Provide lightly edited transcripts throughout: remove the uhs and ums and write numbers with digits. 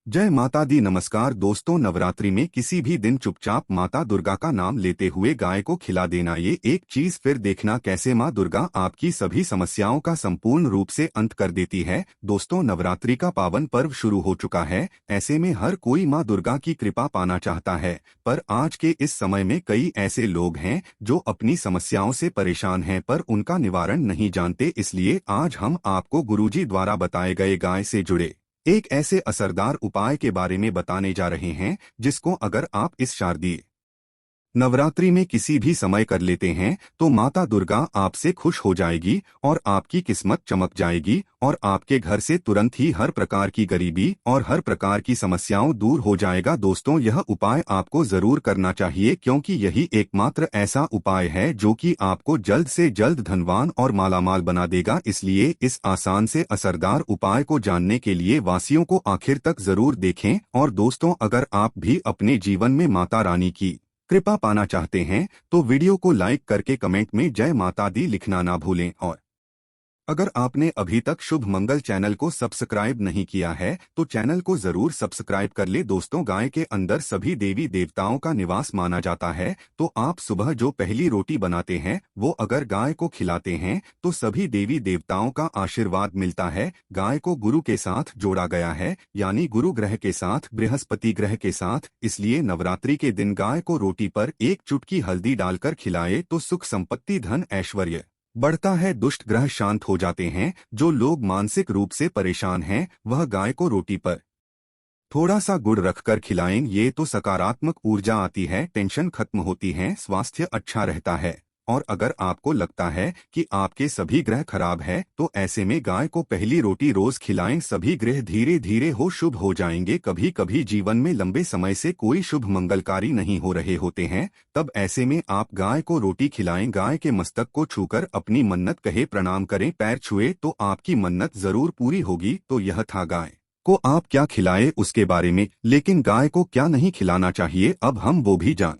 जय माता दी। नमस्कार दोस्तों, नवरात्रि में किसी भी दिन चुपचाप माता दुर्गा का नाम लेते हुए गाय को खिला देना, ये एक चीज फिर देखना कैसे माँ दुर्गा आपकी सभी समस्याओं का संपूर्ण रूप से अंत कर देती है। दोस्तों, नवरात्रि का पावन पर्व शुरू हो चुका है। ऐसे में हर कोई माँ दुर्गा की कृपा पाना चाहता है, पर आज के इस समय में कई ऐसे लोग हैं जो अपनी समस्याओं से परेशान हैं पर उनका निवारण नहीं जानते। इसलिए आज हम आपको गुरुजी द्वारा बताए गए गाय से जुड़े एक ऐसे असरदार उपाय के बारे में बताने जा रहे हैं जिसको अगर आप इस शारदीय नवरात्रि में किसी भी समय कर लेते हैं तो माता दुर्गा आपसे खुश हो जाएगी और आपकी किस्मत चमक जाएगी और आपके घर से तुरंत ही हर प्रकार की गरीबी और हर प्रकार की समस्याओं दूर हो जाएगा। दोस्तों, यह उपाय आपको जरूर करना चाहिए क्योंकि यही एकमात्र ऐसा उपाय है जो कि आपको जल्द से जल्द धनवान और मालामाल बना देगा। इसलिए इस आसान से असरदार उपाय को जानने के लिए वासियों को आखिर तक जरूर देखें। और दोस्तों, अगर आप भी अपने जीवन में माता रानी की कृपा पाना चाहते हैं तो वीडियो को लाइक करके कमेंट में जय माता दी लिखना ना भूलें। और अगर आपने अभी तक शुभ मंगल चैनल को सब्सक्राइब नहीं किया है तो चैनल को जरूर सब्सक्राइब कर ले। दोस्तों, गाय के अंदर सभी देवी देवताओं का निवास माना जाता है, तो आप सुबह जो पहली रोटी बनाते हैं वो अगर गाय को खिलाते हैं तो सभी देवी देवताओं का आशीर्वाद मिलता है। गाय को गुरु के साथ जोड़ा गया है, यानी गुरु ग्रह के साथ, बृहस्पति ग्रह के साथ। इसलिए नवरात्रि के दिन गाय को रोटी पर एक चुटकी हल्दी डालकर खिलाए तो सुख संपत्ति धन ऐश्वर्य बढ़ता है, दुष्ट ग्रह शांत हो जाते हैं। जो लोग मानसिक रूप से परेशान हैं वह गाय को रोटी पर थोड़ा सा गुड़ रखकर खिलाएं, ये तो सकारात्मक ऊर्जा आती है, टेंशन खत्म होती है, स्वास्थ्य अच्छा रहता है। और अगर आपको लगता है कि आपके सभी ग्रह खराब है तो ऐसे में गाय को पहली रोटी रोज खिलाएं, सभी ग्रह धीरे धीरे हो शुभ हो जाएंगे। कभी कभी जीवन में लंबे समय से कोई शुभ मंगलकारी नहीं हो रहे होते हैं, तब ऐसे में आप गाय को रोटी खिलाएं, गाय के मस्तक को छूकर अपनी मन्नत कहे, प्रणाम करें, पैर छुए तो आपकी मन्नत जरूर पूरी होगी। तो यह था गाय को आप क्या खिलाए उसके बारे में, लेकिन गाय को क्या नहीं खिलाना चाहिए अब हम वो भी जान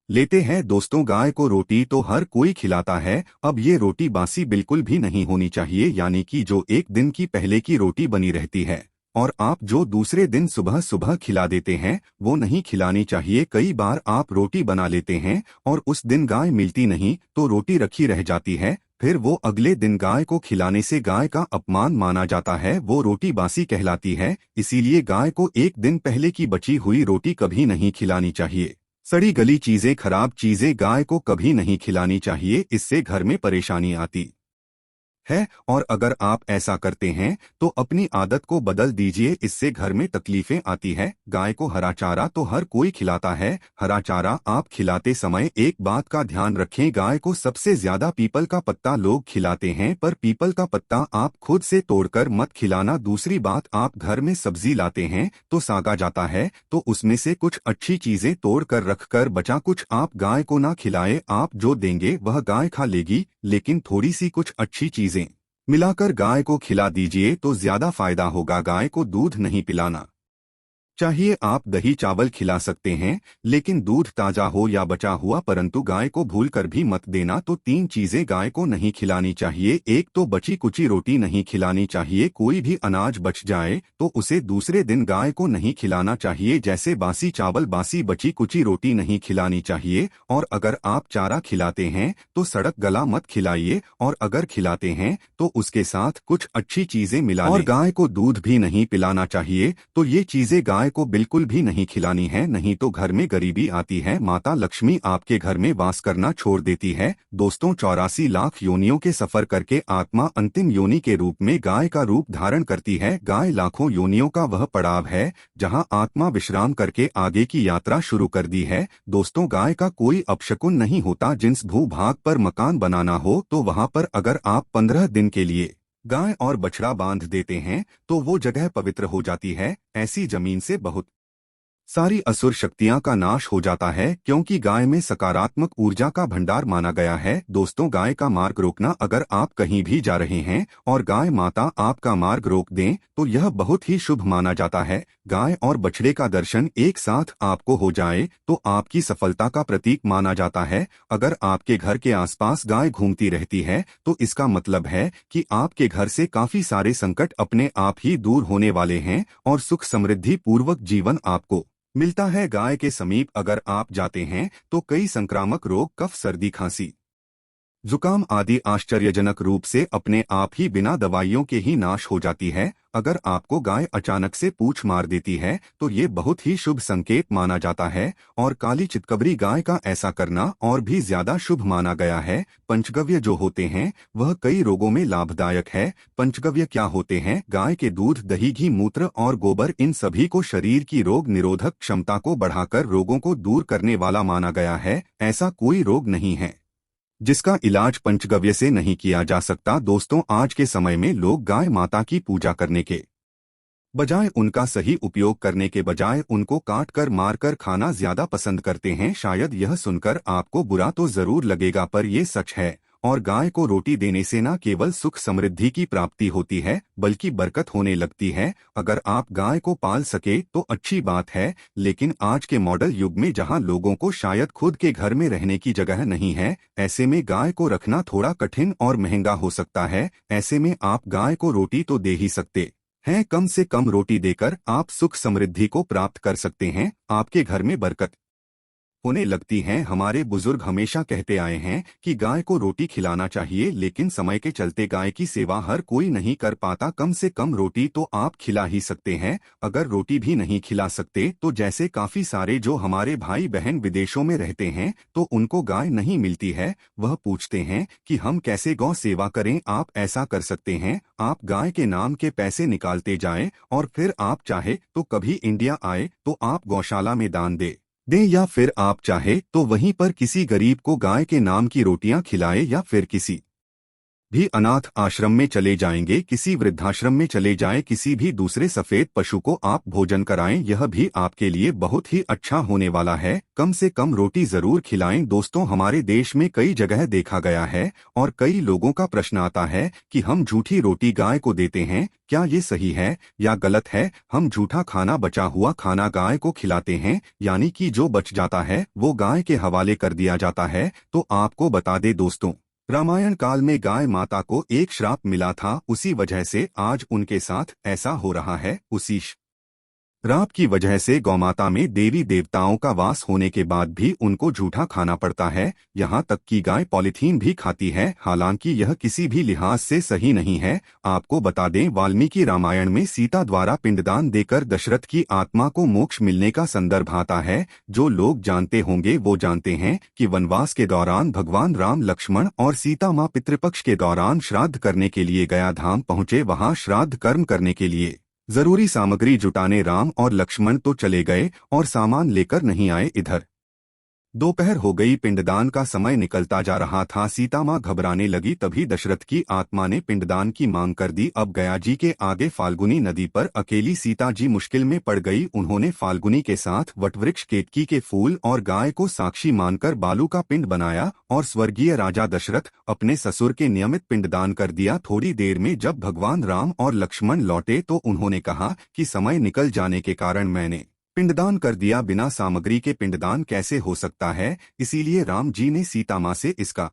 लेते हैं। दोस्तों, गाय को रोटी तो हर कोई खिलाता है, अब ये रोटी बासी बिल्कुल भी नहीं होनी चाहिए, यानी कि जो एक दिन की पहले की रोटी बनी रहती है और आप जो दूसरे दिन सुबह सुबह खिला देते हैं वो नहीं खिलानी चाहिए। कई बार आप रोटी बना लेते हैं और उस दिन गाय मिलती नहीं तो रोटी रखी रह जाती है, फिर वो अगले दिन गाय को खिलाने से गाय का अपमान माना जाता है, वो रोटी बासी कहलाती है। इसीलिए गाय को एक दिन पहले की बची हुई रोटी कभी नहीं खिलानी चाहिए। सड़ी गली चीजें, खराब चीजें गाय को कभी नहीं खिलानी चाहिए, इससे घर में परेशानी आती है। और अगर आप ऐसा करते हैं तो अपनी आदत को बदल दीजिए, इससे घर में तकलीफें आती है। गाय को हरा चारा तो हर कोई खिलाता है, हरा चारा आप खिलाते समय एक बात का ध्यान रखें, गाय को सबसे ज्यादा पीपल का पत्ता लोग खिलाते हैं, पर पीपल का पत्ता आप खुद से तोड़कर मत खिलाना। दूसरी बात, आप घर में सब्जी लाते हैं तो सागा जाता है तो उसमें से कुछ अच्छी चीजें तोड़ कर रखकर बचा कुछ आप गाय को ना खिलाए, आप जो देंगे वह गाय खा लेगी, लेकिन थोड़ी सी कुछ अच्छी चीजें मिलाकर गाय को खिला दीजिए तो ज्यादा फायदा होगा। गाय को दूध नहीं पिलाना चाहिए, आप दही चावल खिला सकते हैं लेकिन दूध ताजा हो या बचा हुआ, परंतु गाय को भूलकर भी मत देना। तो तीन चीजें गाय को नहीं खिलानी चाहिए, एक तो बची कुची रोटी नहीं खिलानी चाहिए, कोई भी अनाज बच जाए तो उसे दूसरे दिन गाय को नहीं खिलाना चाहिए, जैसे बासी चावल, बासी बची कुची रोटी नहीं खिलानी चाहिए। और अगर आप चारा खिलाते हैं तो सड़क गला मत खिलाइए, और अगर खिलाते हैं तो उसके साथ कुछ अच्छी चीजें मिला लें। और गाय को दूध भी नहीं पिलाना चाहिए, तो ये चीजें गाय को बिल्कुल भी नहीं खिलानी है, नहीं तो घर में गरीबी आती है, माता लक्ष्मी आपके घर में वास करना छोड़ देती है। दोस्तों, 84 लाख योनियों के सफर करके आत्मा अंतिम योनि के रूप में गाय का रूप धारण करती है। गाय लाखों योनियों का वह पड़ाव है जहां आत्मा विश्राम करके आगे की यात्रा शुरू कर दी है। दोस्तों, गाय का कोई अपशकुन नहीं होता, जिस भूभाग पर मकान बनाना हो तो वहां पर अगर आप 15 दिन के लिए गाय और बछड़ा बांध देते हैं तो वो जगह पवित्र हो जाती है। ऐसी जमीन से बहुत सारी असुर शक्तियां का नाश हो जाता है, क्योंकि गाय में सकारात्मक ऊर्जा का भंडार माना गया है। दोस्तों, गाय का मार्ग रोकना, अगर आप कहीं भी जा रहे हैं और गाय माता आपका मार्ग रोक दें तो यह बहुत ही शुभ माना जाता है। गाय और बछड़े का दर्शन एक साथ आपको हो जाए तो आपकी सफलता का प्रतीक माना जाता है। अगर आपके घर के आसपास गाय घूमती रहती है तो इसका मतलब है कि आपके घर से काफी सारे संकट अपने आप ही दूर होने वाले हैं और सुख समृद्धि पूर्वक जीवन आपको मिलता है। गाय के समीप अगर आप जाते हैं तो कई संक्रामक रोग, कफ, सर्दी, खांसी, जुकाम आदि आश्चर्यजनक रूप से अपने आप ही बिना दवाइयों के ही नाश हो जाती है। अगर आपको गाय अचानक से पूंछ मार देती है तो ये बहुत ही शुभ संकेत माना जाता है, और काली चितकबरी गाय का ऐसा करना और भी ज्यादा शुभ माना गया है। पंचगव्य जो होते हैं वह कई रोगों में लाभदायक है। पंचगव्य क्या होते हैं? गाय के दूध, दही, घी, मूत्र और गोबर, इन सभी को शरीर की रोग निरोधक क्षमता को बढ़ाकर रोगों को दूर करने वाला माना गया है। ऐसा कोई रोग नहीं है जिसका इलाज पंचगव्य से नहीं किया जा सकता। दोस्तों, आज के समय में लोग गाय माता की पूजा करने के बजाय, उनका सही उपयोग करने के बजाय उनको काट कर मार कर खाना ज्यादा पसंद करते हैं। शायद यह सुनकर आपको बुरा तो जरूर लगेगा, पर ये सच है। और गाय को रोटी देने से न केवल सुख समृद्धि की प्राप्ति होती है बल्कि बरकत होने लगती है। अगर आप गाय को पाल सके तो अच्छी बात है, लेकिन आज के मॉडल युग में जहां लोगों को शायद खुद के घर में रहने की जगह नहीं है, ऐसे में गाय को रखना थोड़ा कठिन और महंगा हो सकता है। ऐसे में आप गाय को रोटी तो दे ही सकते हैं। कम से कम रोटी देकर आप सुख समृद्धि को प्राप्त कर सकते हैं। आपके घर में बरकत होने लगती हैं। हमारे बुजुर्ग हमेशा कहते आए हैं कि गाय को रोटी खिलाना चाहिए, लेकिन समय के चलते गाय की सेवा हर कोई नहीं कर पाता। कम से कम रोटी तो आप खिला ही सकते हैं। अगर रोटी भी नहीं खिला सकते तो जैसे काफी सारे जो हमारे भाई बहन विदेशों में रहते हैं तो उनको गाय नहीं मिलती है, वह पूछते हैं कि हम कैसे गौ सेवा करें। आप ऐसा कर सकते हैं, आप गाय के नाम के पैसे निकालते जाएं और फिर आप चाहे तो कभी इंडिया आए तो आप गौशाला में दान दें, या फिर आप चाहे तो वहीं पर किसी गरीब को गाय के नाम की रोटियां खिलाएं, या फिर किसी भी अनाथ आश्रम में चले जाएंगे, किसी वृद्धाश्रम में चले जाएं, किसी भी दूसरे सफेद पशु को आप भोजन कराएं। यह भी आपके लिए बहुत ही अच्छा होने वाला है। कम से कम रोटी जरूर खिलाएं। दोस्तों, हमारे देश में कई जगह देखा गया है और कई लोगों का प्रश्न आता है कि हम झूठी रोटी गाय को देते हैं, क्या ये सही है या गलत है? हम झूठा खाना, बचा हुआ खाना गाय को खिलाते हैं, यानी कि जो बच जाता है वो गाय के हवाले कर दिया जाता है। तो आपको बता दे दोस्तों, रामायण काल में गाय माता को एक श्राप मिला था, उसी वजह से आज उनके साथ ऐसा हो रहा है। उसी श्राप की वजह से गौमाता में देवी देवताओं का वास होने के बाद भी उनको झूठा खाना पड़ता है। यहाँ तक कि गाय पॉलीथीन भी खाती है, हालांकि यह किसी भी लिहाज से सही नहीं है। आपको बता दें, वाल्मीकि रामायण में सीता द्वारा पिंडदान देकर दशरथ की आत्मा को मोक्ष मिलने का संदर्भ आता है। जो लोग जानते होंगे वो जानते हैं कि वनवास के दौरान भगवान राम, लक्ष्मण और सीता माँ पितृपक्ष के दौरान श्राद्ध करने के लिए गया धाम पहुँचे। वहाँ श्राद्ध कर्म करने के लिए जरूरी सामग्री जुटाने राम और लक्ष्मण तो चले गए और सामान लेकर नहीं आए। इधर दोपहर हो गई, पिंडदान का समय निकलता जा रहा था। सीता माँ घबराने लगी, तभी दशरथ की आत्मा ने पिंडदान की मांग कर दी। अब गया जी के आगे फाल्गुनी नदी पर अकेली सीता जी मुश्किल में पड़ गई। उन्होंने फाल्गुनी के साथ वटवृक्ष, केतकी के फूल और गाय को साक्षी मानकर बालू का पिंड बनाया और स्वर्गीय राजा दशरथ अपने ससुर के नियमित पिंडदान कर दिया। थोड़ी देर में जब भगवान राम और लक्ष्मण लौटे तो उन्होंने कहा कि समय निकल जाने के कारण मैंने पिंडदान कर दिया, बिना सामग्री के पिंडदान कैसे हो सकता है? इसीलिए राम जी ने सीता माँ से इसका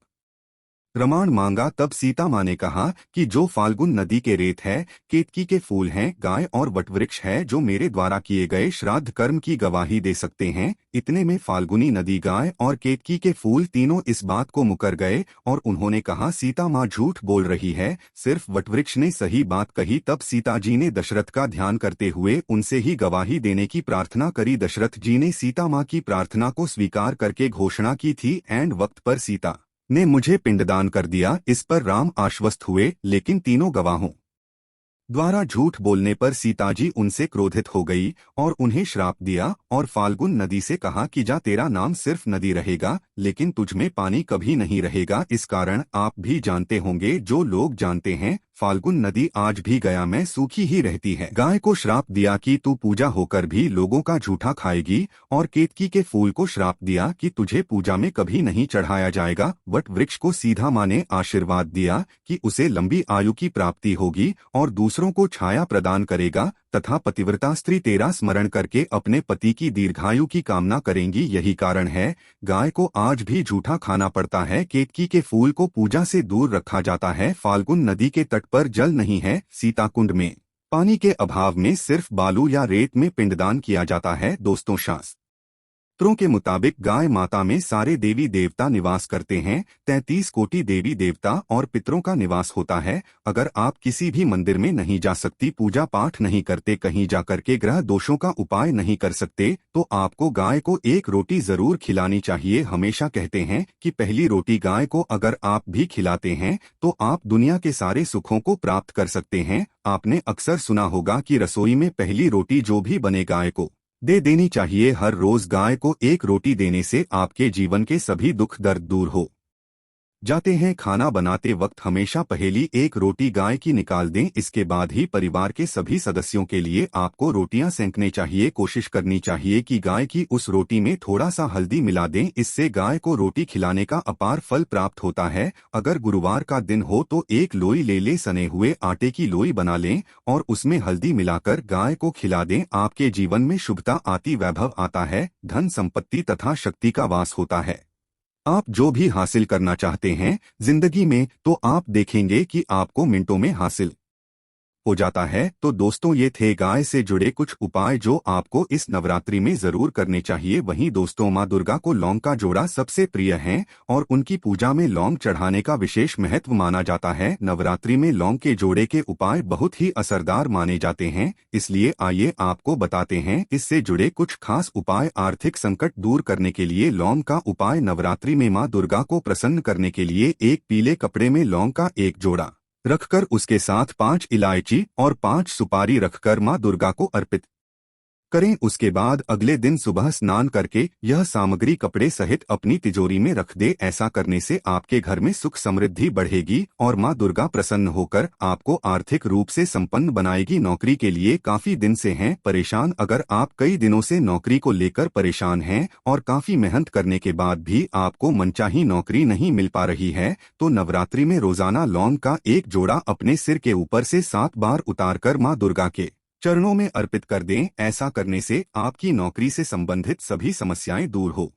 प्रमाण मांगा। तब सीता माँ ने कहा कि जो फाल्गुन नदी के रेत है, केतकी के फूल हैं, गाय और वटवृक्ष है, जो मेरे द्वारा किए गए श्राद्ध कर्म की गवाही दे सकते हैं। इतने में फाल्गुनी नदी, गाय और केतकी के फूल तीनों इस बात को मुकर गए और उन्होंने कहा सीता माँ झूठ बोल रही है, सिर्फ वटवृक्ष ने सही बात कही। तब सीता जी ने दशरथ का ध्यान करते हुए उनसे ही गवाही देने की प्रार्थना करी। दशरथ जी ने सीता माँ की प्रार्थना को स्वीकार करके घोषणा की थी, एंड वक्त पर सीता ने मुझे पिंडदान कर दिया। इस पर राम आश्वस्त हुए, लेकिन तीनों गवाहों द्वारा झूठ बोलने पर सीता जी उनसे क्रोधित हो गई और उन्हें श्राप दिया और फाल्गुन नदी से कहा कि जा, तेरा नाम सिर्फ नदी रहेगा, लेकिन तुझ में पानी कभी नहीं रहेगा। इस कारण आप भी जानते होंगे, जो लोग जानते हैं, फाल्गुन नदी आज भी गया में सूखी ही रहती है। गाय को श्राप दिया कि तू पूजा होकर भी लोगों का झूठा खाएगी, और केतकी के फूल को श्राप दिया कि तुझे पूजा में कभी नहीं चढ़ाया जाएगा। वट वृक्ष को सीधा माँ ने आशीर्वाद दिया कि उसे लंबी आयु की प्राप्ति होगी और दूसरों को छाया प्रदान करेगा, तथा पतिव्रता स्त्री तेरा स्मरण करके अपने पति की दीर्घायु की कामना करेंगी। यही कारण है गाय को आज भी झूठा खाना पड़ता है। केतकी के फूल को पूजा से दूर रखा जाता है। फाल्गुन नदी के तट पर जल नहीं है। सीताकुंड में पानी के अभाव में सिर्फ बालू या रेत में पिंडदान किया जाता है। दोस्तों, शास्त्रों के मुताबिक गाय माता में सारे देवी देवता निवास करते हैं। 33 कोटि देवी देवता और पितरों का निवास होता है। अगर आप किसी भी मंदिर में नहीं जा सकती, पूजा पाठ नहीं करते, कहीं जाकर के ग्रह दोषों का उपाय नहीं कर सकते, तो आपको गाय को एक रोटी जरूर खिलानी चाहिए। हमेशा कहते हैं कि पहली रोटी गाय को अगर आप भी खिलाते हैं तो आप दुनिया के सारे सुखों को प्राप्त कर सकते हैं। आपने अक्सर सुना होगा कि रसोई में पहली रोटी जो भी बने गाय को दे देनी चाहिए। हर रोज गाय को एक रोटी देने से आपके जीवन के सभी दुख दर्द दूर हो जाते हैं। खाना बनाते वक्त हमेशा पहली एक रोटी गाय की निकाल दें, इसके बाद ही परिवार के सभी सदस्यों के लिए आपको रोटियां सेंकने चाहिए। कोशिश करनी चाहिए कि गाय की उस रोटी में थोड़ा सा हल्दी मिला दें, इससे गाय को रोटी खिलाने का अपार फल प्राप्त होता है। अगर गुरुवार का दिन हो तो एक लोई ले ले, सने हुए आटे की लोई बना लें और उसमें हल्दी मिलाकर गाय को खिला दें। आपके जीवन में शुभता आती, वैभव आता है, धन संपत्ति तथा शक्ति का वास होता है। आप जो भी हासिल करना चाहते हैं जिंदगी में, तो आप देखेंगे कि आपको मिनटों में हासिल हो जाता है। तो दोस्तों, ये थे गाय से जुड़े कुछ उपाय जो आपको इस नवरात्रि में जरूर करने चाहिए। वहीं दोस्तों, माँ दुर्गा को लौंग का जोड़ा सबसे प्रिय है और उनकी पूजा में लौंग चढ़ाने का विशेष महत्व माना जाता है। नवरात्रि में लौंग के जोड़े के उपाय बहुत ही असरदार माने जाते हैं, इसलिए आइए आपको बताते हैं इससे जुड़े कुछ खास उपाय। आर्थिक संकट दूर करने के लिए लौंग का उपाय। नवरात्रि में माँ दुर्गा को प्रसन्न करने के लिए एक पीले कपड़े में लौंग का एक जोड़ा रखकर उसके साथ 5 इलायची और 5 सुपारी रखकर माँ दुर्गा को अर्पित करें। उसके बाद अगले दिन सुबह स्नान करके यह सामग्री कपड़े सहित अपनी तिजोरी में रख दे। ऐसा करने से आपके घर में सुख समृद्धि बढ़ेगी और माँ दुर्गा प्रसन्न होकर आपको आर्थिक रूप से संपन्न बनाएगी। नौकरी के लिए काफी दिन से हैं परेशान। अगर आप कई दिनों से नौकरी को लेकर परेशान हैं और काफी मेहनत करने के बाद भी आपको मनचाही नौकरी नहीं मिल पा रही है, तो नवरात्रि में रोजाना लौंग का एक जोड़ा अपने सिर के ऊपर से 7 बार उतारकर माँ दुर्गा के चरणों में अर्पित कर दें। ऐसा करने से आपकी नौकरी से संबंधित सभी समस्याएं दूर हो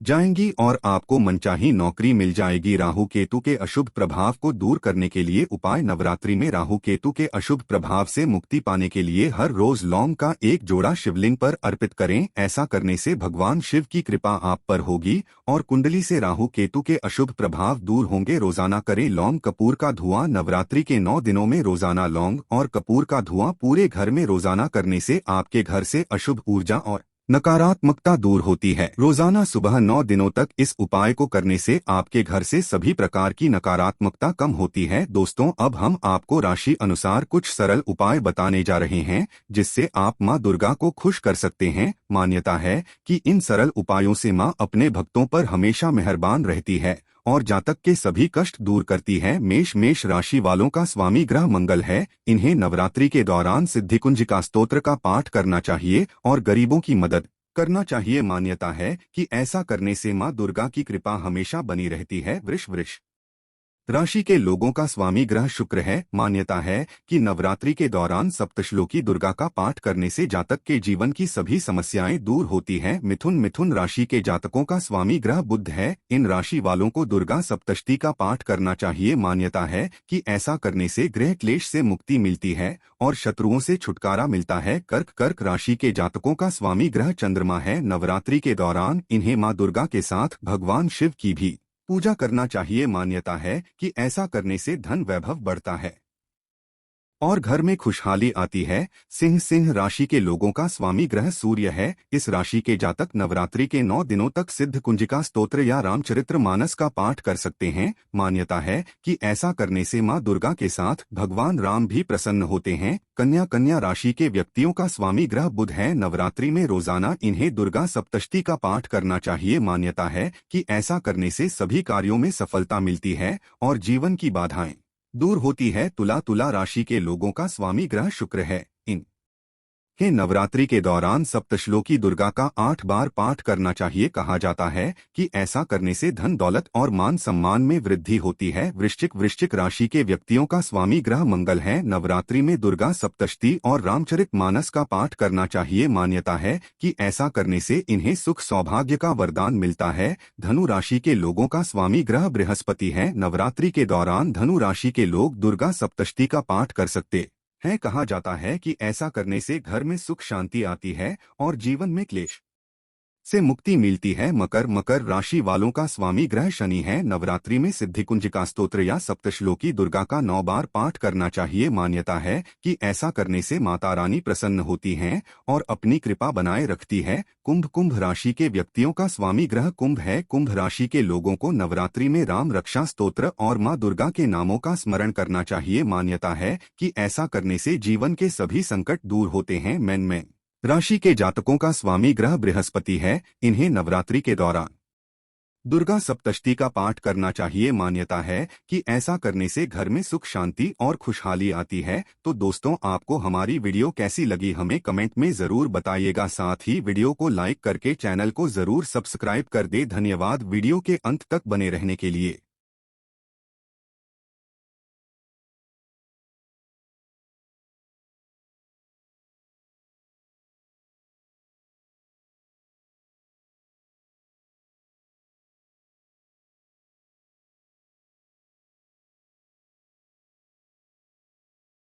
जाएंगी और आपको मनचाही नौकरी मिल जाएगी। राहु केतु के अशुभ प्रभाव को दूर करने के लिए उपाय। नवरात्रि में राहु केतु के अशुभ प्रभाव से मुक्ति पाने के लिए हर रोज लौंग का एक जोड़ा शिवलिंग पर अर्पित करें। ऐसा करने से भगवान शिव की कृपा आप पर होगी और कुंडली से राहु केतु के अशुभ प्रभाव दूर होंगे। रोजाना करें लौंग कपूर का धुआं। नवरात्रि के 9 दिनों में रोजाना लौंग और कपूर का धुआं पूरे घर में रोजाना करने से आपके घर से अशुभ ऊर्जा और नकारात्मकता दूर होती है। रोजाना सुबह 9 दिनों तक इस उपाय को करने से आपके घर से सभी प्रकार की नकारात्मकता कम होती है। दोस्तों, अब हम आपको राशि अनुसार कुछ सरल उपाय बताने जा रहे हैं जिससे आप माँ दुर्गा को खुश कर सकते हैं। मान्यता है कि इन सरल उपायों से माँ अपने भक्तों पर हमेशा मेहरबान रहती है और जातक के सभी कष्ट दूर करती है। मेष राशि वालों का स्वामी ग्रह मंगल है। इन्हें नवरात्रि के दौरान सिद्धिकुंजिका स्तोत्र का पाठ करना चाहिए और गरीबों की मदद करना चाहिए। मान्यता है कि ऐसा करने से माँ दुर्गा की कृपा हमेशा बनी रहती है। वृष राशि के लोगों का स्वामी ग्रह शुक्र है। मान्यता है कि नवरात्रि के दौरान सप्तश्लोकी दुर्गा का पाठ करने से जातक के जीवन की सभी समस्याएं दूर होती हैं। मिथुन राशि के जातकों का स्वामी ग्रह बुध है। इन राशि वालों को दुर्गा सप्तशती का पाठ करना चाहिए। मान्यता है कि ऐसा करने से गृह क्लेश से मुक्ति मिलती है और शत्रुओं से छुटकारा मिलता है। कर्क राशि के जातकों का स्वामी ग्रह चंद्रमा है। नवरात्रि के दौरान इन्हें माँ दुर्गा के साथ भगवान शिव की भी पूजा करना चाहिए। मान्यता है कि ऐसा करने से धन वैभव बढ़ता है और घर में खुशहाली आती है। सिंह राशि के लोगों का स्वामी ग्रह सूर्य है। इस राशि के जातक नवरात्रि के 9 दिनों तक सिद्ध कुंजिका स्तोत्र या रामचरित्र मानस का पाठ कर सकते हैं। मान्यता है कि ऐसा करने से माँ दुर्गा के साथ भगवान राम भी प्रसन्न होते हैं। कन्या राशि के व्यक्तियों का स्वामी ग्रह बुध है। नवरात्रि में रोजाना इन्हें दुर्गा सप्तशती का पाठ करना चाहिए। मान्यता है कि ऐसा करने से सभी कार्यों में सफलता मिलती है और जीवन की बाधाएं दूर होती है। तुला तुला राशि के लोगों का स्वामी ग्रह शुक्र है। इन हे नवरात्रि के दौरान सप्तश्लोकी दुर्गा का 8 बार पाठ करना चाहिए। कहा जाता है कि ऐसा करने से धन दौलत और मान सम्मान में वृद्धि होती है। वृश्चिक राशि के व्यक्तियों का स्वामी ग्रह मंगल है। नवरात्रि में दुर्गा सप्तशती और रामचरित मानस का पाठ करना चाहिए। मान्यता है कि ऐसा करने से इन्हें सुख सौभाग्य का वरदान मिलता है। धनु राशि के लोगों का स्वामी ग्रह बृहस्पति है। नवरात्रि के दौरान धनु राशि के लोग दुर्गा सप्तशती का पाठ कर सकते है। कहा जाता है कि ऐसा करने से घर में सुख शांति आती है और जीवन में क्लेश से मुक्ति मिलती है। मकर राशि वालों का स्वामी ग्रह शनि है। नवरात्रि में सिद्धिकुंजिका स्तोत्र या सप्तश्लोकी दुर्गा का 9 बार पाठ करना चाहिए। मान्यता है कि ऐसा करने से माता रानी प्रसन्न होती हैं और अपनी कृपा बनाए रखती है। कुंभ राशि के व्यक्तियों का स्वामी ग्रह कुंभ है। कुंभ राशि के लोगों को नवरात्रि में राम रक्षा स्तोत्र और माँ दुर्गा के नामों का स्मरण करना चाहिए। मान्यता है कि ऐसा करने से जीवन के सभी संकट दूर होते हैं। में राशि के जातकों का स्वामी ग्रह बृहस्पति है। इन्हें नवरात्रि के दौरान दुर्गा सप्तशती का पाठ करना चाहिए। मान्यता है कि ऐसा करने से घर में सुख शांति और खुशहाली आती है। तो दोस्तों, आपको हमारी वीडियो कैसी लगी हमें कमेंट में जरूर बताइएगा। साथ ही वीडियो को लाइक करके चैनल को जरूर सब्सक्राइब कर दे। धन्यवाद वीडियो के अंत तक बने रहने के लिए।